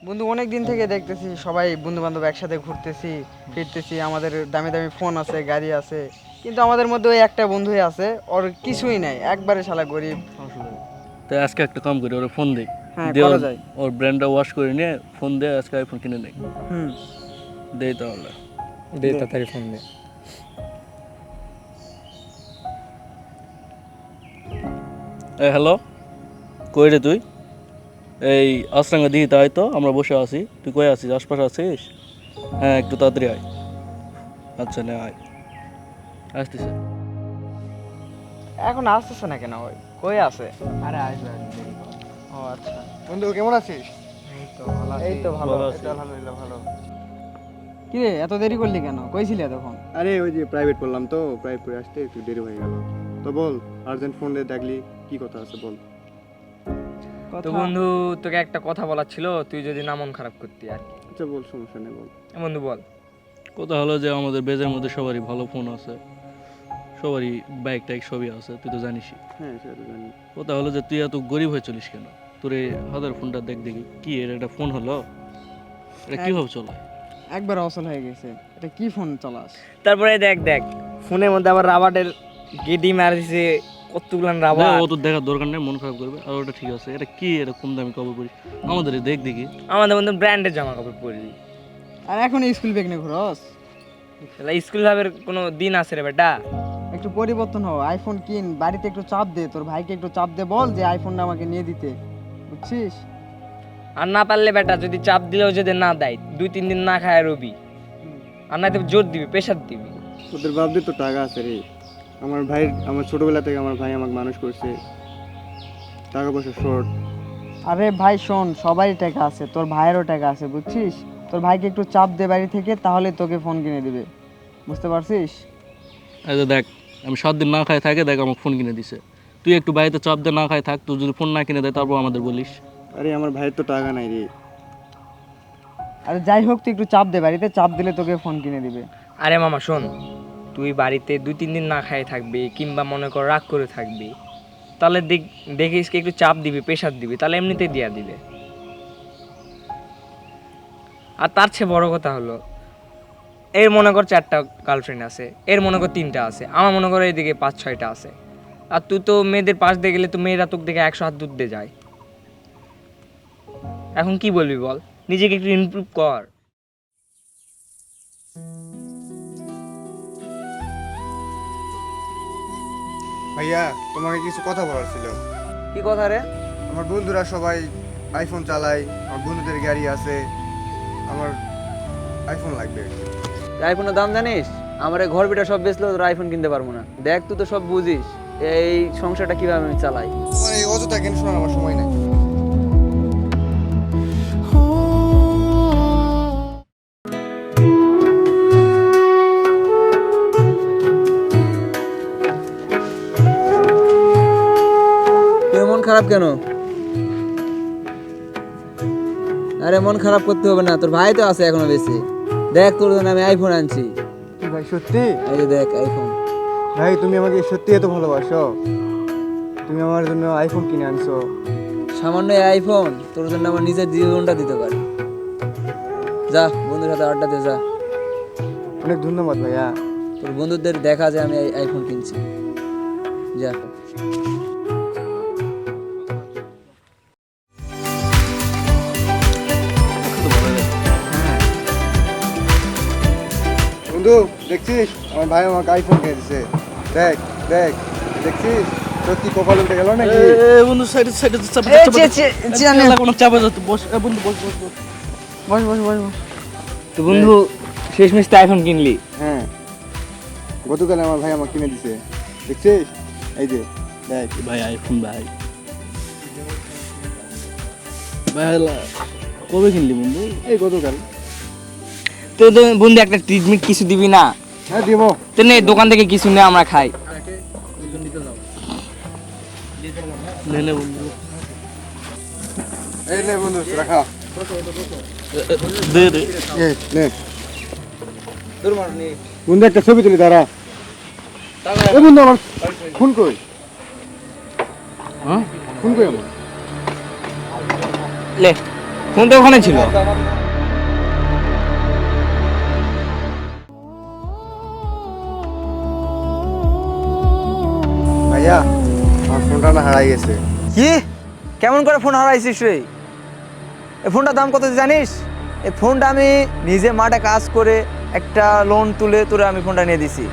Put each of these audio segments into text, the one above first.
বন্ধু অনেক দিন থেকে দেখতেছি সবাই বন্ধু বান্ধব একসাথে ঘুরতেছি ফিরতেছি, আমাদের দামি দামি ফোন আছে, গাড়ি আছে, কিন্তু আমাদের মধ্যে ওই একটা বন্ধুই আছে, ওর কিছুই নাই, একবারে শালা গরিব। আসলে তাই আজকে একটা কাম করি, ওরা ফোন দিই, হ্যাঁ, দিয়ে করা ওর যায়। ওর ব্র্যান্ডটা ওয়াশ করে নিয়ে ফোন দিয়ে আজকে আইফোন কিনে নেই। হুম। দেই তাহলে। দে তাড়াতাড়ি ফোন দে। এই হ্যালো, কই রে তুই? এই আসরাঙ্গা দিই তাই তো, আমরা বসে আছি। তুই কই আছিস? আশপাশে আছিস? হ্যাঁ, একটু তাড়াতাড়ি আয়। আচ্ছা নে আয়, আসতেছে। এখন আসতেছে না কেন? ওই কই আছে? আরে আসবে দেরি কর। ও আচ্ছা। বন্ধু কেমন আছিস? এই তো ভালো আছি। এই তো ভালো। ভালো এই আছি। তো আলহামদুলিল্লাহ ভালো। কি রে, এত দেরি করলি কেন? কইছিলি তখন? আরে ওই যে প্রাইভেট পড়লাম তো, প্রাইভেট পড়ে আসতে একটু দেরি হয়ে গেল। তো বল, আর্জেন্ট ফোন দিয়ে ডাকলি, কি কথা আছে বল। তো বন্ধু, তোকে একটা কথা বলার ছিল, তুই যদি না মন খারাপ করতি আর কি। আচ্ছা বল, সমস্যা নেই বল। বন্ধু বল। কথা হলো যে আমাদের বেজের মধ্যে সবারই ভালো ফোন আছে, সবারই বাইক টাইক সবই আছে, তুই তো জানিসই। হ্যাঁ সেটা তো জানি। কথা হলো যে তুই এত গরিব হয়ে চলিস কেন? তোর এই হাজার ফোনটা দেখ দেখি, কি এর একটা ফোন হলো? এটা কিভাবে চলায়? একবার অসল হয়ে গেছে। এটা কি ফোন চালাস? তারপরে দেখ দেখ, ফোনের মধ্যে আবার রাবারের গেডি মার দিছে, কতগুলান রাবার। ও তো দেখার দরকার নেই, মন খারাপ করবে। আর ওটা ঠিক আছে, এটা কি, এটা কম দামি কাপড় পরিস, আমাদের এই দেখ দেখি। আমাদের বন্ধু ব্র্যান্ডের জামা কাপড় পরবি। আর এখন স্কুল ব্যাগ নিয়ে ঘুরস? স্কুল ভাবের কোনো দিন আছে রে বেটা? একটু পরিবর্তন হও, আইফোন কিন, বাড়িতে একটু চাপ দে, তোর ভাইকে একটু চাপ দে, বল যে আইফোনটা আমাকে নিয়ে দিতে, বুঝছিস? আর না পারলে বেটা, যদি চাপ দিলেও যদি না দেয়, 2-3 দিন না খায় রবি। আর না তো জোর দিবি, প্রেশার দিবি। তোদের বাপদের তো টাকা আছে রে। আমার ভাই, আমার ছোটবেলা থেকে আমার ভাই আমাকে মানুষ করছে, টাকা পয়সা শর্ট। আরে ভাই শোন, সবারই টাকা আছে, তোর ভাইয়েরও টাকা আছে, বুঝছিস? তোর ভাইকে একটু চাপ দে বাড়ি থেকে, তাহলে তোকে ফোন কিনে দিবে, বুঝতে পারছিস? এই যে দেখ, আমি 7 দিন না খাই থাকে, দেখ আমাকে ফোন কিনে দিছে। তুই একটু বাড়িতে চাপ দে, না খাই থাক, তুই যদি ফোন না কিনে দেয় তারপর আমাদের বলিস। আরে আমার ভাইয়ের তো টাকা নাই রে। আরে যাই হোক, তুই একটু চাপ দে বাড়িতে, চাপ দিলে তোকে ফোন কিনে দিবে। আরে মামা শোন, তুই বাড়িতে 2-3 দিন না খায় থাকবি, কিংবা মনে কর রাগ করে থাকবি, তাহলে দেখিস কি একটু চাপ দিবি, প্রেশার দিবি, তাহলে এমনিতেই দিয়া দিবে। আর তার চেয়ে বড় কথা হলো, এর মনে কর 4টা গার্লফ্রেন্ড আছে, এর মনে কর 3টা আছে, আমার মনে কর এইদিকে 5-6টা আছে। আর তুই তো মেয়েদের পাশ দিয়ে গেলে তো মেয়েরা তোকে দেখে 100 হাত দূর দিয়ে যায়। এখন কি বলবি বল, নিজেকে একটু ইমপ্রুভ কর। ভাইয়া, তোমাকে কিছু কথা বলার ছিল। কি কথা রে? আমার বন্ধুরা সবাই আইফোন চালায়, আমার বন্ধুদের গাড়ি আছে, আমার আইফোন লাগবে। আইফোনের দাম জানিস? আমার এই ঘর বিটা সব বেচলেও তোর আইফোন কিনতে পারবো না। দেখ তুই তো সব বুঝিস, এই সংসারটা কিভাবে আমি চালাই। তোমার এই অযথা জ্ঞান শোনার আমার সময় নাই। তুই মন খারাপ কেন? আরে মন খারাপ করতে হবে না, তোর ভাই তো আছে এখনো বেশি। দেখ তোর জন্য আমি আইফোন আনছি। কি ভাই সত্যি? এই যে দেখ আইফোন। ভাই তুমি আমাকে সত্যি এত ভালোবাসো? তুমি আমার জন্য আইফোন কিনে আনছো? সামান্য এই আইফোন তোর জন্য আমার নিজের জীবনটা দিতে পারি। যা বন্ধুর সাথে আড্ডা দে যা। অনেক ধন্যবাদ ভাইয়া। তোর বন্ধুদের দেখা যায় আমি আইফোন কিনছি। যা। বন্ধু দেখছিস, আমার ভাই আমাকে আইফোন কিনে দিছে। দেখ দেখ, দেখছিস সত্যি কপাল উঠে গেল নাকি? বন্ধু সাইডে সাইডে কোনো চাপে যত বস, বন্ধু বস বস বস। বস বস বস বস। তো বন্ধু, শেষমেশ তো আইফোন কিনলি? হ্যাঁ, গতকাল আমার ভাই আমাকে কিনে দিছে, দেখছিস? এই যে দেখ। ভাই আইফোন ভাই, ভাই কবে কিনলি বন্ধু? এই গতকাল। তো বন্ধু একটা ট্রিটমেন্ট কিছু দিবি না? হ্যাঁ দিব। তো নে, দোকান থেকে কিছু নে, আমরা খাই। নে নে বন্ধু, এই নে বন্ধু রাখা। দে দে। এই নে বন্ধু, একটা ছবি তুলি দাঁড়া। এই বন্ধু আমার ফোন কই? হ্যাঁ ফোন কই আমার? লে, ফোন তো ওখানে ছিল। ভাইয়া আমার ফোনটা না হারাই গেছে। কি কেমন করে ফোন হারাইছিস রে? এই ফোনটার দাম কত জানিস? এই ফোনটা আমি নিজে মাঠে কাজ করে একটা লোন তুলে তোরে আমি ফোনটা নিয়ে দিছি।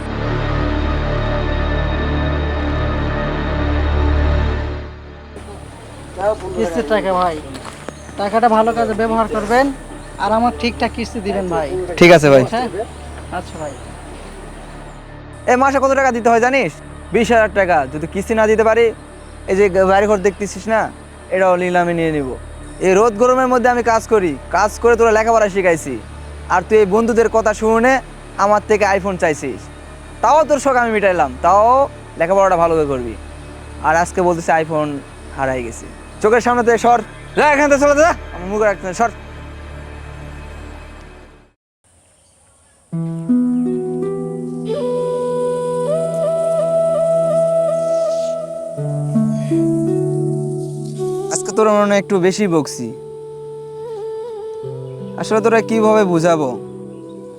কিস্তির টাকা ভাই, টাকাটা ভালো কাজে ব্যবহার করবেন আর আমার ঠিকঠাক কিস্তি দিবেন ভাই। ঠিক আছে ভাই। হ্যাঁ আচ্ছা ভাই। এই মাসে কত টাকা দিতে হয় জানিস? 20,000 টাকা। যদি কিস্তি না দিতে পারি, এই যে বাড়ি ঘর দেখতেছিস না, এটাও নিলামে নিয়ে নিব। এই রোদ গরমের মধ্যে আমি কাজ করি, কাজ করে তোরা লেখাপড়া শিখাইছি, আর তুই এই বন্ধুদের কথা শুনে আমার থেকে আইফোন চাইছিস। তাও তোর শখ আমি মিটাইলাম, তাও লেখাপড়াটা ভালো করে করবি। আর আজকে বলতেছে আইফোন হারাই গেছে। চোখের সামনে থেকে সর, যা এখান থেকে চলে যা, আমার মুখে রাখতে সর। আজকে তোর মনে হয় একটু বেশি বকছি। আসলে তোরা কিভাবে বুঝাবো,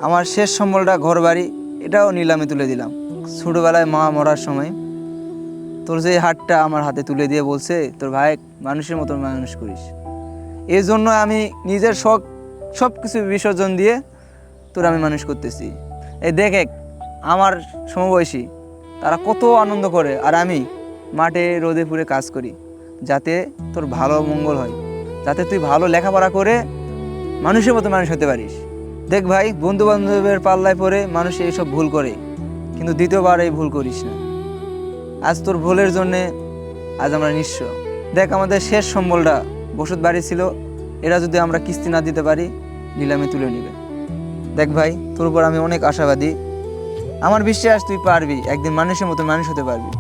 আমার শেষ সম্বলটা ঘর বাড়ি এটাও নিলামে তুলে দিলাম। ছোটোবেলায় মা মরার সময় তোর যে হাতটা আমার হাতে তুলে দিয়ে বলছে তোর ভাই মানুষের মতো মানুষ করিস। এই জন্য আমি নিজের শখ সব কিছু বিসর্জন দিয়ে তোর আমি মানুষ করতেছি। এই দেখ আমার সমবয়সী তারা কত আনন্দ করে, আর আমি মাঠে রোদে পুড়ে কাজ করি যাতে তোর ভালো মঙ্গল হয়, যাতে তুই ভালো লেখাপড়া করে মানুষের মতো মানুষ হতে পারিস। দেখ ভাই, বন্ধু বান্ধবের পাল্লায় পড়ে মানুষ এইসব ভুল করে, কিন্তু দ্বিতীয়বার এই ভুল করিস না। আজ তোর ভুলের জন্যে আজ আমরা নিঃস্ব। দেখ আমাদের শেষ সম্বলটা বসত বাড়ি ছিল, এরা যদি আমরা কিস্তি না দিতে পারি নিলামে তুলে নিবে। দেখ ভাই, তোর উপর আমি অনেক আশাবাদী, আমার বিশ্বাস তুই পারবি, একদিন মানুষের মতো মানুষ হতে পারবি।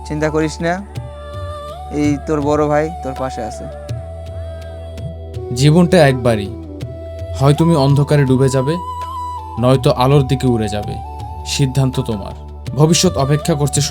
চিন্তা করিস না, এই তোর বড় ভাই তোর পাশে আছে। জীবনটা একবারই, হয় তুমি অন্ধকারে ডুবে যাবে, নয়তো আলোর দিকে উড়ে যাবে। সিদ্ধান্ত তোমার। ভবিষ্যৎ অপেক্ষা করছে